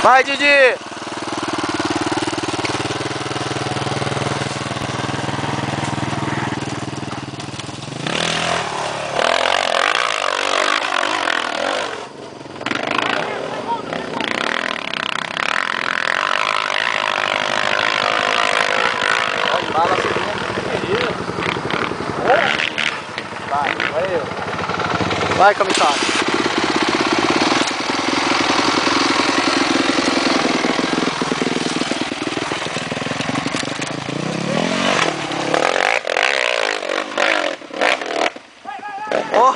Vai, Didi! Vai, Kamikaze. Oh. O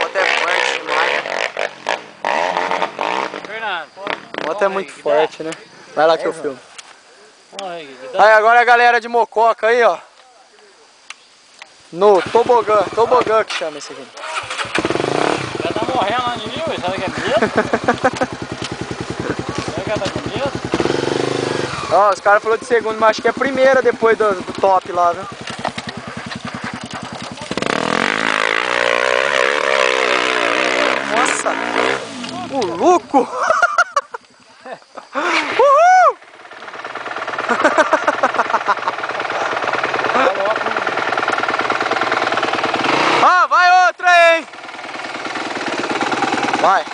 moto é forte demais. Fernando. O moto é muito forte, né? Vai lá que eu filmo. Aí, agora a galera de Mococa aí, ó. No tobogã. Tobogã que chama esse aqui. Já tá morrendo lá de mim, ué. Será que é medo? Será que ela tá com medo? Ó, os caras falaram de segundo, mas acho que é primeira depois do top lá, viu? Nossa! O louco! Uhul! Ah, vai outra aí, hein? Vai!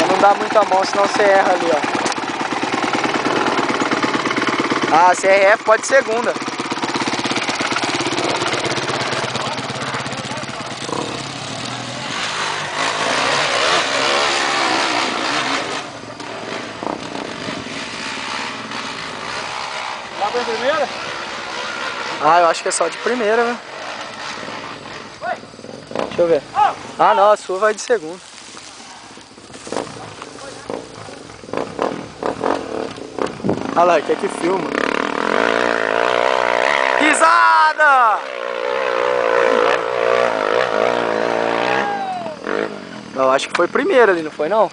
Não dá muita mão, senão você erra ali, ó. Ah, CRF pode ser segunda. Tá bem primeira? Ah, eu acho que é só de primeira, né? Deixa eu ver. Ah, não, a sua vai de segunda. Olha lá, que é que filma. Risada! Eu acho que foi primeira ali, não foi não?